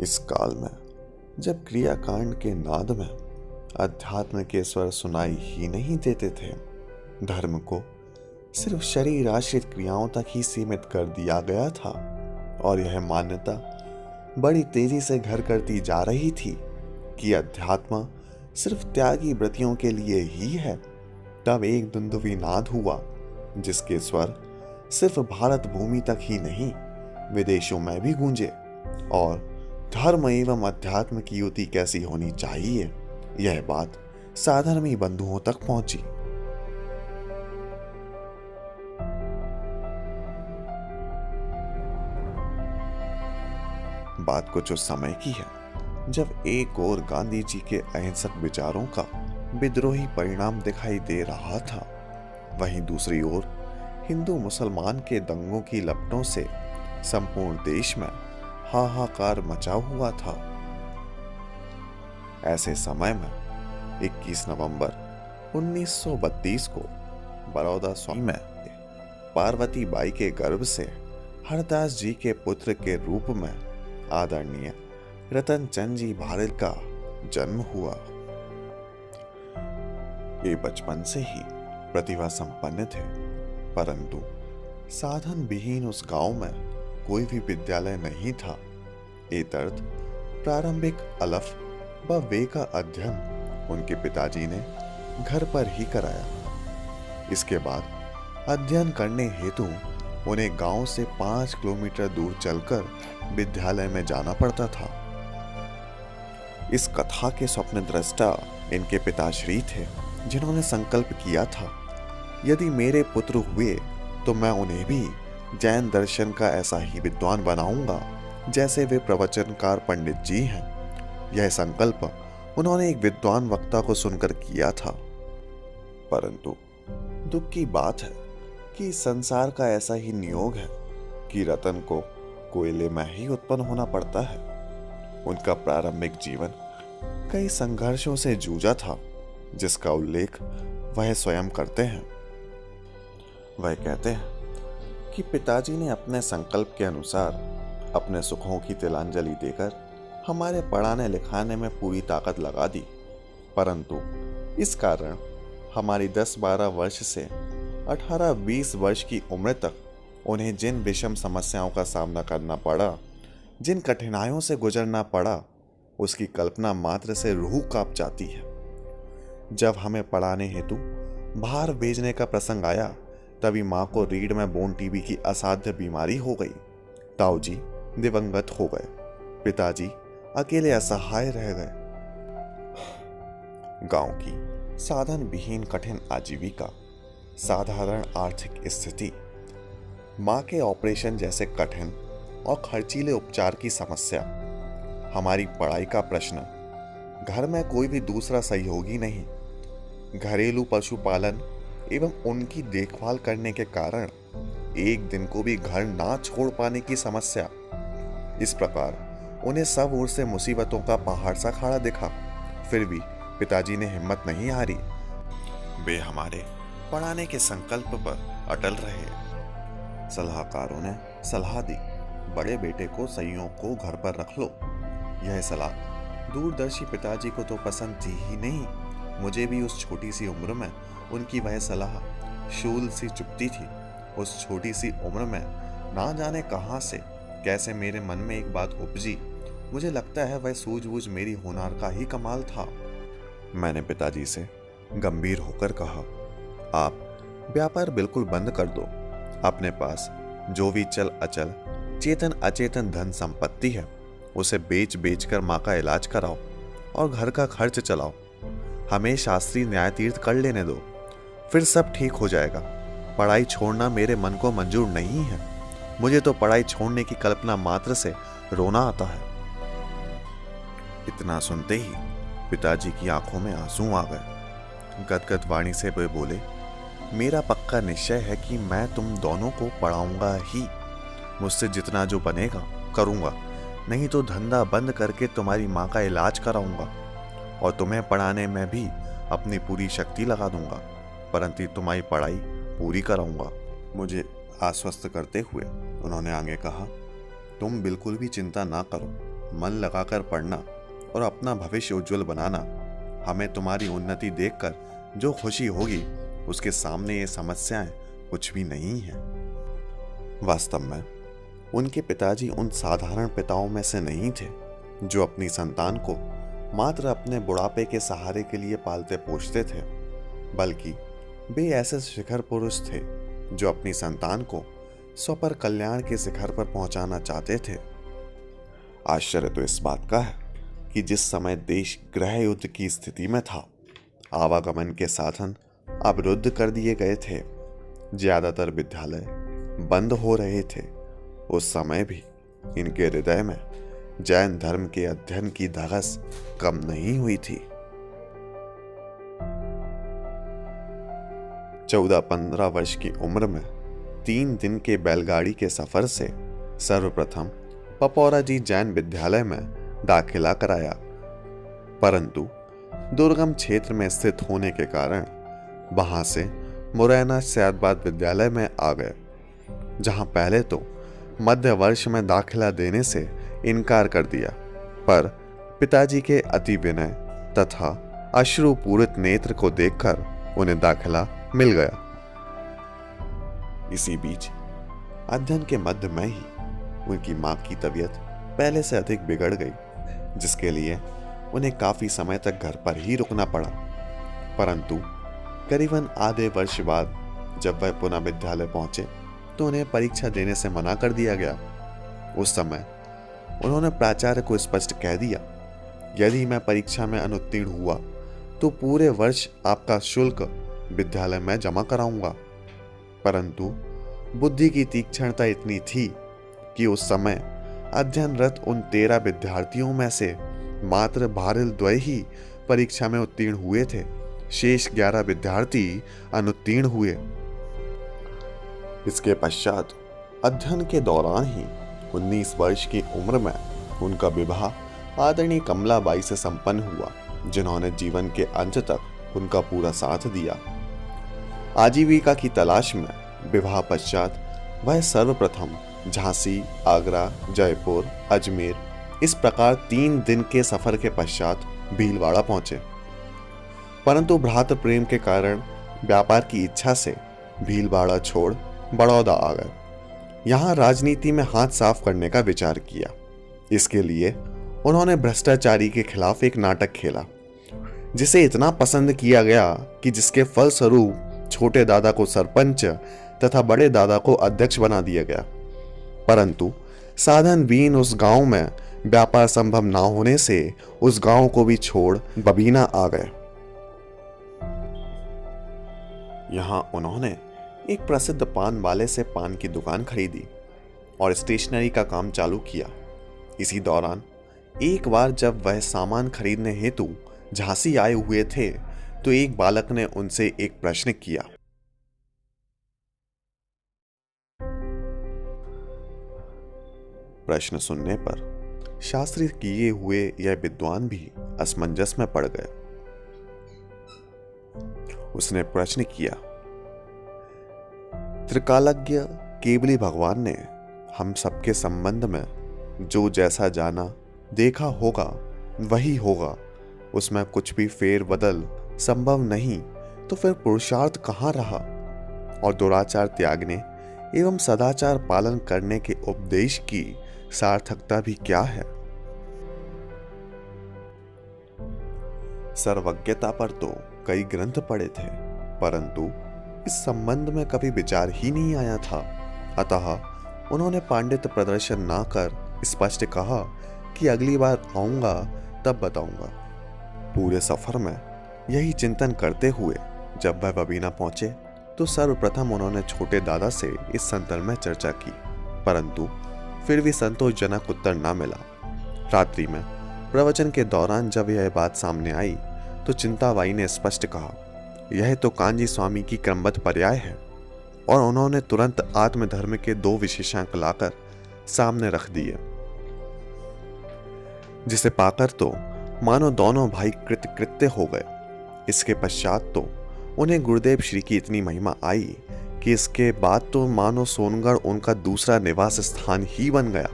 इस काल में जब क्रियाकांड के नाद में अध्यात्म के स्वर सुनाई ही नहीं देते थे, धर्म को सिर्फ शरीर आश्रित क्रियाओं तक ही सीमित कर दिया गया था और यह मान्यता बड़ी तेजी से घर करती जा रही थी कि अध्यात्म सिर्फ त्यागी व्रतियों के लिए ही है, तब एक दुंदुभी नाद हुआ जिसके स्वर सिर्फ भारत भूमि तक ही नहीं विदेशों में भी गूंजे और धर्म एवं अध्यात्म की युति कैसी होनी चाहिए, यह बात साधर्मी बंधुओं तक पहुंची। बात कुछ उस समय की है जब एक ओर गांधी जी के अहिंसक विचारों का विद्रोही परिणाम दिखाई दे रहा था, वहीं दूसरी ओर हिंदू मुसलमान के दंगों की लपटों से संपूर्ण देश में हाहाकार मचा हुआ था। ऐसे समय में 21 नवंबर 1932 को बड़ौदा स्वामी में पार्वती बाई के गर्भ से हरदास जी के पुत्र के रूप में आदरणीय रतन चंद जी भारत का जन्म हुआ। ये बचपन से ही प्रतिभा संपन्न थे, परंतु साधन विहीन उस गांव में कोई भी विद्यालय नहीं था। एतर्थ प्रारंभिक अलफ व वे का अध्ययन उनके पिताजी ने घर पर ही कराया। इसके बाद अध्ययन करने हेतु उन्हें गांव से 5 किलोमीटर दूर चलकर विद्यालय में जाना पड़ता था। इस कथा के स्वप्न दृष्टा इनके पिताश्री थे, जिन्होंने संकल्प किया था, यदि मेरे पुत्र हुए तो मैं उन्हें भी जैन दर्शन का ऐसा ही विद्वान बनाऊंगा जैसे वे प्रवचनकार पंडित जी हैं। यह संकल्प उन्होंने एक विद्वान वक्ता को सुनकर किया था, परंतु दुख की बात है कि संसार का ऐसा ही नियोग है कि रतन को कोयले में ही उत्पन्न होना पड़ता है। उनका प्रारंभिक जीवन कई संघर्षों से जूझा था, जिसका उल्लेख वह स्वयं करते हैं। वह कहते हैं कि पिताजी ने अपने संकल्प के अनुसार अपने सुखों की तिलांजलि देकर हमारे पढ़ाने लिखाने में पूरी ताकत लगा दी, परंतु इस कारण हमारी 10-12 वर्ष से 18-20 वर्ष की उम्र तक उन्हें जिन विषम समस्याओं का सामना करना पड़ा, जिन कठिनाइयों से गुजरना पड़ा, उसकी कल्पना मात्र से रूह कांप जाती है। जब हमें पढ़ाने हेतु बाहर भेजने का प्रसंग आया, तभी माँ को रीढ़ में बोन टीबी की असाध्य बीमारी हो गई। ताऊ जी दिवंगत हो गए, पिताजी अकेले असहाय रह गए। गांव की साधन विहीन कठिन आजीविका, साधारण आर्थिक स्थिति, माँ के ऑपरेशन जैसे कठिन और खर्चीले उपचार की समस्या, हमारी पढ़ाई का प्रश्न, घर में कोई भी दूसरा सहयोगी नहीं, घरेलू पशुपालन एवं उनकी देखभाल करने के कारण एक दिन को भी घर ना छोड़ पाने की समस्या, इस प्रकार उन्हें सब ओर से मुसीबतों का पहाड़ सा खड़ा दिखा। फिर भी पिताजी ने हिम्मत नहीं हारी। वे हमारे पढ़ाने के संकल्प पर अटल रहे। सलाहकारों ने सलाह दी, बड़े बेटे को सैयों को घर पर रख लो। यह सलाह दूरदर्शी पिताजी को तो पसंद थी ही नहीं, मुझे भी उस छोटी सी उम्र में उनकी वह सलाह शूल सी चुभती थी। उस छोटी सी उम्र में ना जाने कहां से कैसे मेरे मन में एक बात उपजी। मुझे लगता है वह सूझबूझ मेरी होनहार का ही कमाल था। मैंने पिताजी से गंभीर होकर कहा, आप व्यापार बिल्कुल बंद कर दो। अपने पास जो भी चल अचल चेतन अचेतन धन संपत्ति है, उसे बेच बेच कर माँ का इलाज कराओ और घर का खर्च चलाओ। हमें शास्त्रीय न्याय तीर्थ कर लेने दो, फिर सब ठीक हो जाएगा। पढ़ाई छोड़ना मेरे मन को मंजूर नहीं है। मुझे तो पढ़ाई छोड़ने की कल्पना मात्र से रोना आता है। इतना सुनते ही पिताजी की आंखों में आंसू आ गए। गदगद वाणी से वे बोले, मेरा पक्का निश्चय है कि मैं तुम दोनों को पढ़ाऊंगा ही। मुझसे जितना जो बनेगा करूंगा, नहीं तो धंधा बंद करके तुम्हारी माँ का इलाज कराऊंगा और तुम्हें पढ़ाने में भी अपनी पूरी शक्ति लगा दूंगा, परंतु तुम्हारी पढ़ाई पूरी कराऊंगा। मुझे आश्वस्त करते हुए उन्होंने आगे कहा, तुम बिल्कुल भी चिंता ना करो, मन लगाकर पढ़ना और अपना भविष्य उज्जवल बनाना, हमें तुम्हारी उन्नति देखकर जो खुशी होगी उसके सामने ये समस्याएं कुछ भी नहीं है। वास्तव में उनके पिताजी उन साधारण पिताओं में से नहीं थे जो अपनी संतान को मात्र अपने बुढ़ापे के सहारे के लिए पालते पोषते थे, बल्कि वे ऐसे शिखर पुरुष थे जो अपनी संतान को स्वपर कल्याण के शिखर पर पहुंचाना चाहते थे। आश्चर्य तो इस बात का है कि जिस समय देश गृह युद्ध की स्थिति में था, आवागमन के साधन अवरुद्ध कर दिए गए थे, ज्यादातर विद्यालय बंद हो रहे थे, उस समय भी इनके हृदय में जैन धर्म के अध्ययन की धगस कम नहीं हुई थी। 14-15 वर्ष की उम्र में 3 दिन के बैलगाड़ी के सफर से सर्वप्रथम पपौरा जी जैन विद्यालय में दाखिला कराया, परंतु दुर्गम क्षेत्र में स्थित होने के कारण वहां से मुरैना सयादबाद विद्यालय में आ गए, जहां पहले तो मध्य वर्ष में दाखिला देने से इनकार कर दिया, पर पिताजी के अति विनय तथा अश्रुपूरित नेत्र को देखकर उन्हें दाखिला मिल गया। इसी बीच अध्ययन के मध्य में ही उनकी मां की तबीयत पहले से अधिक बिगड़ गई, जिसके लिए उन्हें काफी समय तक घर पर ही रुकना पड़ा। परंतु करीबन आधे वर्ष बाद जब वह पुनः विद्यालय पहुंचे तो उन्हें परीक्षा देने से मना कर दिया गया। उस समय उन्होंने प्राचार्य को स्पष्ट कह दिया, यदि मैं परीक्षा में अनुत्तीर्ण हुआ तो पूरे वर्ष आपका शुल्क विद्यालय में जमा कराऊंगा। परंतु बुद्धि की तीक्ष्णता इतनी थी कि उस समय अध्ययनरत उन 13 विद्यार्थियों में से मात्र भारिल द्वय ही परीक्षा में उत्तीर्ण हुए थे, शेष 11 विद्यार्थी अनुत्तीर्ण हुए। इसके पश्चात अध्ययन के दौरान ही 19 वर्ष की उम्र में उनका विवाह आदरणीय कमलाबाई से संपन्न हुआ, जिन्होंने जीवन के अंत तक उनका पूरा साथ दिया। आजीविका की तलाश में विवाह पश्चात वह सर्वप्रथम झांसी, आगरा, जयपुर, अजमेर, इस प्रकार 3 दिन के सफर के पश्चात भीलवाड़ा पहुंचे। परंतु भ्रातृ प्रेम के कारण व्यापार की इच्छा से भीलवाड़ा छोड़ बड़ौदा आ गए। यहाँ राजनीति में हाथ साफ करने का विचार किया। इसके लिए उन्होंने भ्रष्टाचारी के खिलाफ एक नाटक खेला, जिसे इतना पसंद किया गया कि जिसके फलस्वरूप छोटे दादा को सरपंच तथा बड़े दादा को अध्यक्ष बना दिया गया। परंतु साधनहीन उस गांव में व्यापार संभव ना होने से उस गांव को भी छोड़ बबीना आ गए। यहां उन्होंने एक प्रसिद्ध पान वाले से पान की दुकान खरीदी और स्टेशनरी का काम चालू किया। इसी दौरान एक बार जब वह सामान खरीदने हेतु झांसी आए हुए थे तो एक बालक ने उनसे एक प्रश्न किया। प्रश्न सुनने पर शास्त्री किए हुए यह विद्वान भी असमंजस में पड़ गए। उसने प्रश्न किया, त्रिकालज्ञ केवली भगवान ने हम सबके संबंध में जो जैसा जाना देखा होगा वही होगा, उसमें कुछ भी फेर बदल संभव नहीं, तो फिर पुरुषार्थ कहाँ रहा? और दुराचार त्यागने एवं सदाचार पालन करने के उपदेश की सार्थकता भी क्या है? सर्वज्ञता पर तो कई ग्रंथ पढ़े थे, परंतु इस संबंध में कभी विचार ही नहीं आया था। अतः उन्होंने पांडित्य प्रदर्शन ना कर स्पष्ट कहा कि अगली बार आऊंगा तब बताऊंगा। पूरे सफर में यही चिंतन करते हुए जब वह बबीना पहुंचे तो सर्वप्रथम उन्होंने छोटे दादा से इस संदर्भ में चर्चा की, परंतु फिर भी संतोषजनक उत्तर न मिला। रात्रि में प्रवचन के दौरान जब यह बात सामने आई तो चिंताबाई ने स्पष्ट कहा, यह तो कांजी स्वामी की क्रमबद्ध पर्याय है, और उन्होंने तुरंत आत्मधर्म के 2 विशेषांक लाकर सामने रख दिए, जिसे पाकर तो मानो दोनों भाई कृतकृत्य हो गए। इसके पश्चात तो उन्हें गुरुदेव श्री की इतनी महिमा आई कि इसके बाद तो मानो सोनगढ़ उनका दूसरा निवास स्थान ही बन गया।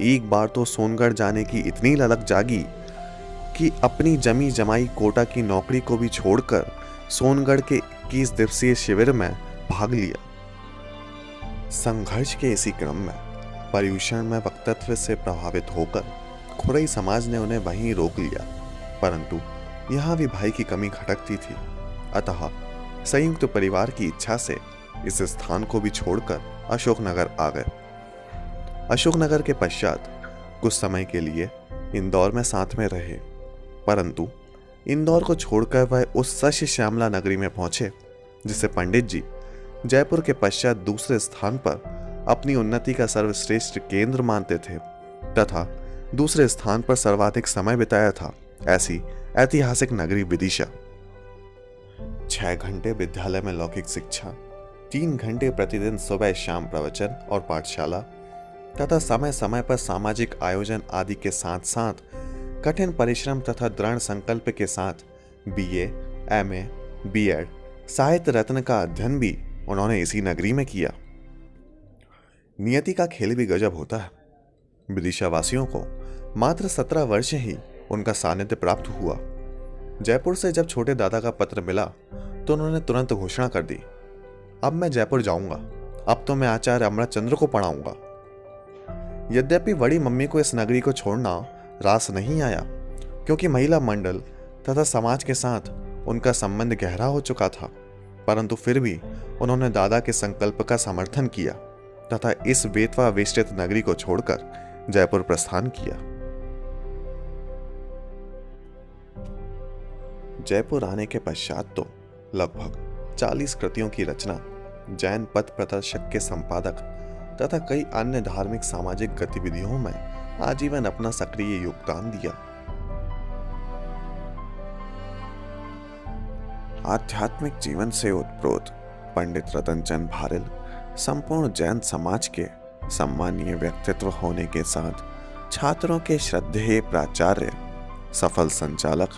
एक बार तो सोनगढ़ जाने की इतनी ललक जागी कि अपनी जमी जमाई कोटा की नौकरी को भी छोड़कर सोनगढ़ के 21 दिवसीय शिविर में भाग लिया। संघर्ष के इसी क्रम में पर्यूषण में वक्तत्व से प्रभावित होकर खुरई समाज ने उन्हें वहीं रोक लिया, परंतु यहाँ भी भाई की कमी खटकती थी। अतः संयुक्त परिवार की इच्छा से इस स्थान को भी छोड़कर अशोकनगर आ गए। अशोकनगर के पश्चात कुछ समय के लिए इंदौर में साथ में रहे, परंतु इंदौर को छोड़कर वह उस शशि श्यामला नगरी में पहुंचे जिसे पंडित जी जयपुर के पश्चात दूसरे स्थान पर अपनी उन्नति का सर्वश्रेष्ठ केंद्र मानते थे तथा दूसरे स्थान पर सर्वाधिक समय बिताया था, ऐसी ऐतिहासिक नगरी विदिशा। 6 घंटे विद्यालय में लौकिक शिक्षा, 3 घंटे प्रतिदिन सुबह शाम प्रवचन और पाठशाला तथा समय समय पर सामाजिक आयोजन आदि के साथ साथ कठिन परिश्रम तथा दृढ़ संकल्प के साथ BA, MA, B.Ed, साहित्य रत्न का अध्ययन भी उन्होंने इसी नगरी में किया। नियति का खेल भी गजब होता है। विदिशा वासियों को मात्र 17 वर्ष ही उनका सानिध्य प्राप्त हुआ। जयपुर से जब छोटे दादा का पत्र मिला तो उन्होंने तुरंत घोषणा कर दी, अब मैं जयपुर जाऊंगा, अब तो मैं आचार्य अमृतचंद्र को पढ़ाऊंगा। यद्यपि बड़ी मम्मी को इस नगरी को छोड़ना रास नहीं आया, क्योंकि महिला मंडल तथा समाज के साथ उनका संबंध गहरा हो चुका था, परंतु फिर भी उन्होंने दादा के संकल्प का समर्थन किया तथा इस बेतवा वेष्टित नगरी को छोड़कर जयपुर प्रस्थान किया। जयपुर आने के पश्चात तो लगभग 40 कृतियों की रचना, जैन पथ प्रदर्शक के संपादक तथा कई अन्य धार्मिक सामाजिक गतिविधियों में आजीवन अपना सक्रिय योगदान दिया। आध्यात्मिक जीवन से उत्प्रोत पंडित रतनचंद भारिल संपूर्ण जैन समाज के सम्मानीय व्यक्तित्व होने के साथ छात्रों के श्रद्धेय प्राचार्य, सफल संचालक,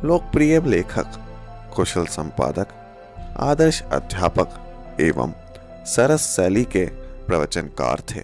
लोकप्रिय लेखक, कुशल संपादक, आदर्श अध्यापक एवं सरस शैली के प्रवचनकार थे।